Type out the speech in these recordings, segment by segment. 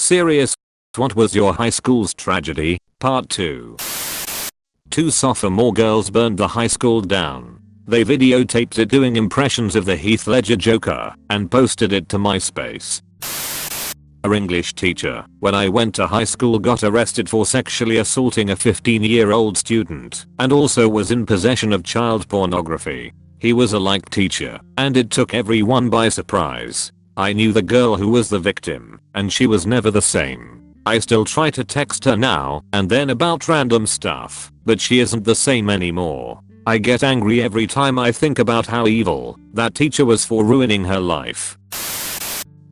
Serious? What was your high school's tragedy? Part 2. Two sophomore girls burned the high school down. They videotaped it doing impressions of the Heath Ledger Joker and posted it to MySpace. Our English teacher, when I went to high school, got arrested for sexually assaulting a 15-year-old student and also was in possession of child pornography. He was a like teacher, and it took everyone by surprise. I knew the girl who was the victim, and she was never the same. I still try to text her now and then about random stuff, but she isn't the same anymore. I get angry every time I think about how evil that teacher was for ruining her life.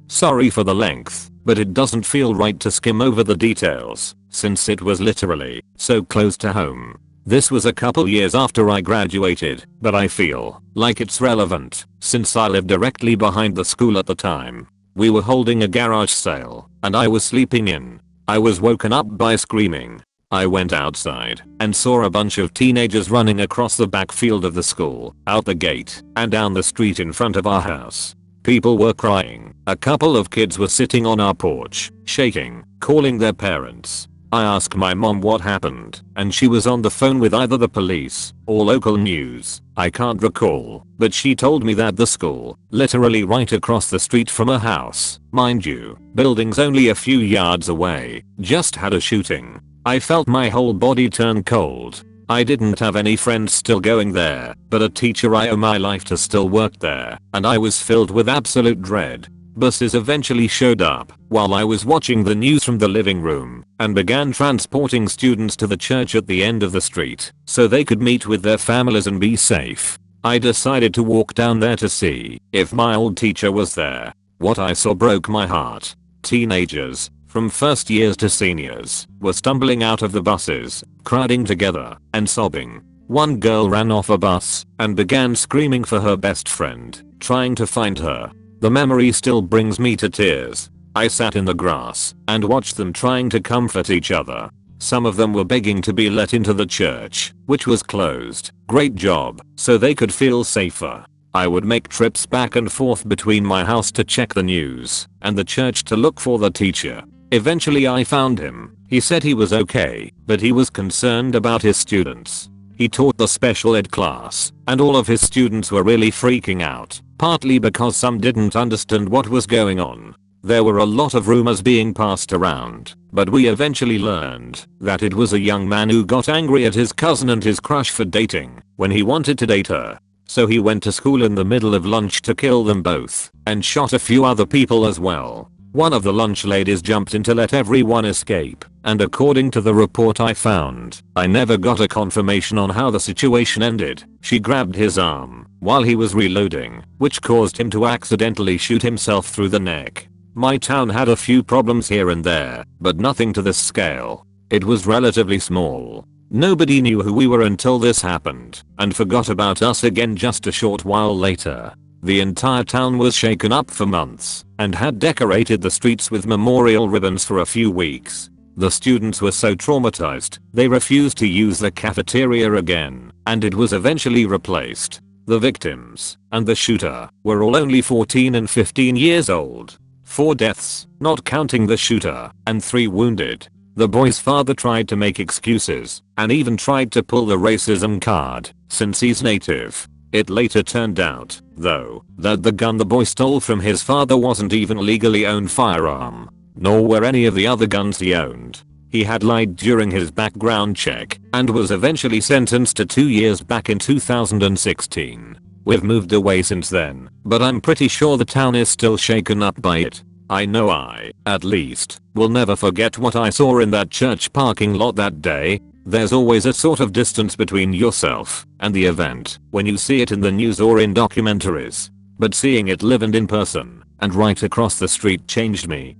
Sorry for the length, but it doesn't feel right to skim over the details, since it was literally so close to home. This was a couple years after I graduated, but I feel like it's relevant, since I lived directly behind the school at the time. We were holding a garage sale, and I was sleeping in. I was woken up by screaming. I went outside and saw a bunch of teenagers running across the backfield of the school, out the gate, and down the street in front of our house. People were crying. A couple of kids were sitting on our porch, shaking, calling their parents. I asked my mom what happened, and she was on the phone with either the police or local news. I can't recall, but she told me that the school, literally right across the street from her house, mind you, buildings only a few yards away, just had a shooting. I felt my whole body turn cold. I didn't have any friends still going there, but a teacher I owe my life to still worked there, and I was filled with absolute dread. Buses eventually showed up while I was watching the news from the living room and began transporting students to the church at the end of the street so they could meet with their families and be safe. I decided to walk down there to see if my old teacher was there. What I saw broke my heart. Teenagers, from first years to seniors, were stumbling out of the buses, crowding together and sobbing. One girl ran off a bus and began screaming for her best friend, trying to find her. The memory still brings me to tears. I sat in the grass and watched them trying to comfort each other. Some of them were begging to be let into the church, which was closed. Great job, so they could feel safer. I would make trips back and forth between my house to check the news and the church to look for the teacher. Eventually I found him. He said he was okay, but he was concerned about his students. He taught the special ed class, and all of his students were really freaking out, partly because some didn't understand what was going on. There were a lot of rumors being passed around, but we eventually learned that it was a young man who got angry at his cousin and his crush for dating when he wanted to date her. So he went to school in the middle of lunch to kill them both, and shot a few other people as well. One of the lunch ladies jumped in to let everyone escape, and according to the report I found, I never got a confirmation on how the situation ended. She grabbed his arm while he was reloading, which caused him to accidentally shoot himself through the neck. My town had a few problems here and there, but nothing to this scale. It was relatively small. Nobody knew who we were until this happened, and forgot about us again just a short while later. The entire town was shaken up for months and had decorated the streets with memorial ribbons for a few weeks. The students were so traumatized, they refused to use the cafeteria again, and it was eventually replaced. The victims and the shooter were all only 14 and 15 years old. 4 deaths, not counting the shooter, and 3 wounded. The boy's father tried to make excuses and even tried to pull the racism card, since he's native. It later turned out, though, that the gun the boy stole from his father wasn't even a legally owned firearm, nor were any of the other guns he owned. He had lied during his background check and was eventually sentenced to 2 years back in 2016. We've moved away since then, but I'm pretty sure the town is still shaken up by it. I know I, at least, will never forget what I saw in that church parking lot that day. There's always a sort of distance between yourself and the event when you see it in the news or in documentaries, but seeing it live and in person and right across the street changed me.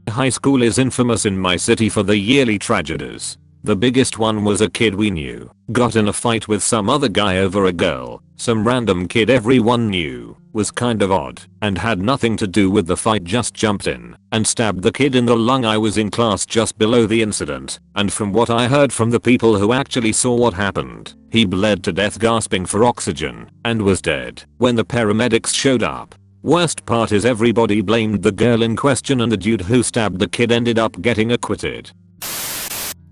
High school is infamous in my city for the yearly tragedies. The biggest one was a kid we knew got in a fight with some other guy over a girl. Some random kid everyone knew was kind of odd and had nothing to do with the fight, just jumped in and stabbed the kid in the lung. I was in class just below the incident, and from what I heard from the people who actually saw what happened, he bled to death gasping for oxygen and was dead when the paramedics showed up. Worst part is everybody blamed the girl in question and the dude who stabbed the kid ended up getting acquitted.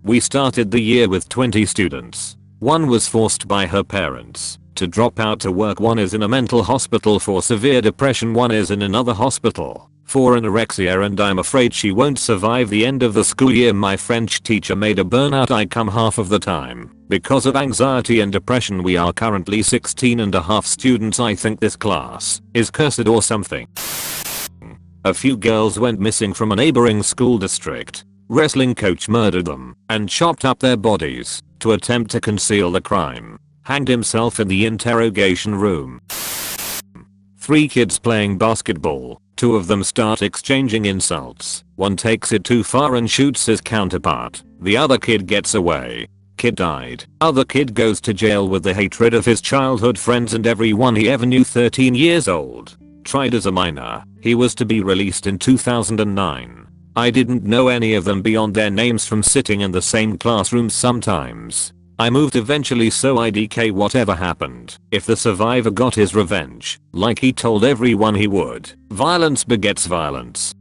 We started the year with 20 students. One was forced by her parents to drop out to work, one is in a mental hospital for severe depression, one is in another hospital for anorexia, and I'm afraid she won't survive the end of the school year. My French teacher made a burnout icon half of the time because of anxiety and depression. We are currently 16.5 students. I think this class is cursed or something. A few girls went missing from a neighboring school district. Wrestling coach murdered them and chopped up their bodies to attempt to conceal the crime. Hanged himself in the interrogation room. 3 kids playing basketball. 2 of them start exchanging insults. One takes it too far and shoots his counterpart. The other kid gets away. Kid died. Other kid goes to jail with the hatred of his childhood friends and everyone he ever knew. 13 years old. Tried as a minor. He was to be released in 2009. I didn't know any of them beyond their names from sitting in the same classroom sometimes. I moved eventually, so IDK whatever happened. If the survivor got his revenge, like he told everyone he would, violence begets violence.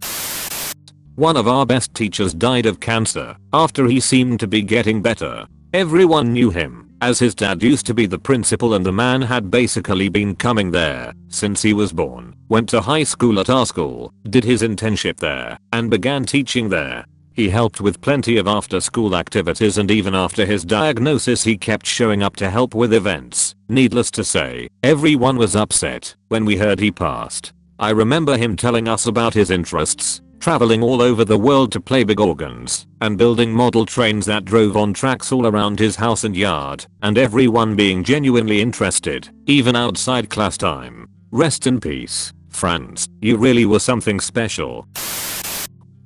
One of our best teachers died of cancer after he seemed to be getting better. Everyone knew him, as his dad used to be the principal and the man had basically been coming there since he was born. Went to high school at our school, did his internship there, and began teaching there. He helped with plenty of after school activities, and even after his diagnosis he kept showing up to help with events. Needless to say, everyone was upset when we heard he passed. I remember him telling us about his interests, traveling all over the world to play big organs, and building model trains that drove on tracks all around his house and yard, and everyone being genuinely interested, even outside class time. Rest in peace, Franz, you really were something special.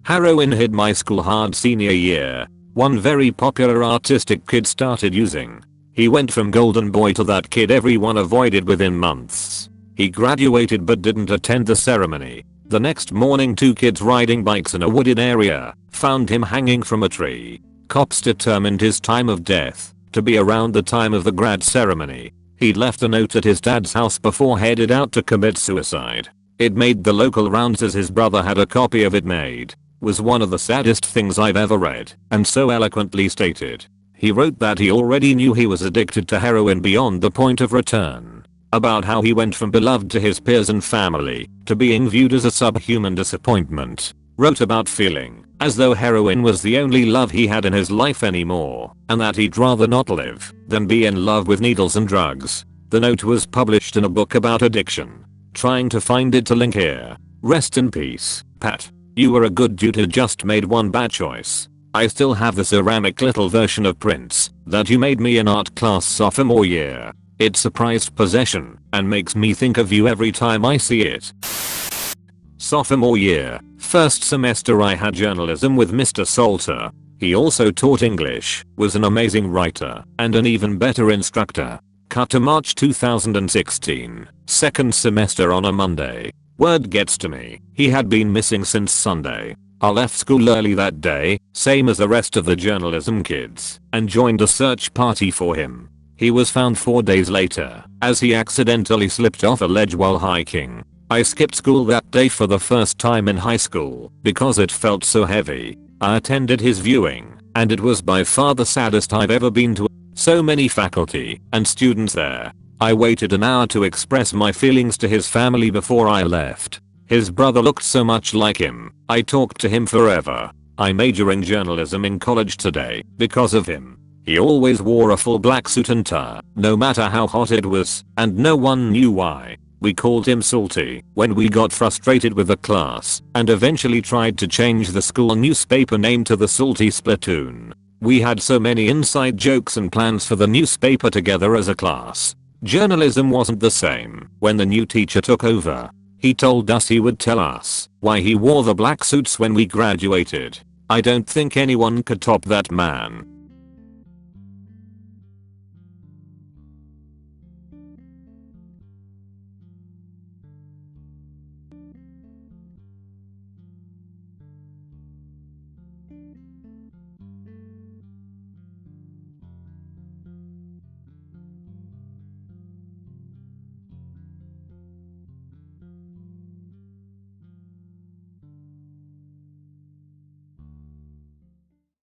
Heroin hit my school hard senior year. One very popular artistic kid started using. He went from golden boy to that kid everyone avoided within months. He graduated but didn't attend the ceremony. The next morning 2 kids riding bikes in a wooded area found him hanging from a tree. Cops determined his time of death to be around the time of the grad ceremony. He'd left a note at his dad's house before headed out to commit suicide. It made the local rounds as his brother had a copy of it made. Was one of the saddest things I've ever read, and so eloquently stated. He wrote that he already knew he was addicted to heroin beyond the point of return. About how he went from beloved to his peers and family to being viewed as a subhuman disappointment. Wrote about feeling as though heroin was the only love he had in his life anymore, and that he'd rather not live than be in love with needles and drugs. The note was published in a book about addiction. Trying to find it to link here. Rest in peace, Pat. You were a good dude who just made one bad choice. I still have the ceramic little version of Prince that you made me in art class sophomore year. It's a prized possession and makes me think of you every time I see it. Sophomore year, first semester I had journalism with Mr. Salter. He also taught English, was an amazing writer, and an even better instructor. Cut to March 2016, second semester on a Monday. Word gets to me, he had been missing since Sunday. I left school early that day, same as the rest of the journalism kids, and joined a search party for him. He was found 4 days later, as he accidentally slipped off a ledge while hiking. I skipped school that day for the first time in high school, because it felt so heavy. I attended his viewing, and it was by far the saddest I've ever been to. So many faculty and students there. I waited an hour to express my feelings to his family before I left. His brother looked so much like him. I talked to him forever. I major in journalism in college today because of him. He always wore a full black suit and tie, no matter how hot it was, and no one knew why. We called him Salty when we got frustrated with the class and eventually tried to change the school newspaper name to the Salty Splatoon. We had so many inside jokes and plans for the newspaper together as a class. Journalism wasn't the same when the new teacher took over. He told us he would tell us why he wore the black suits when we graduated. I don't think anyone could top that man.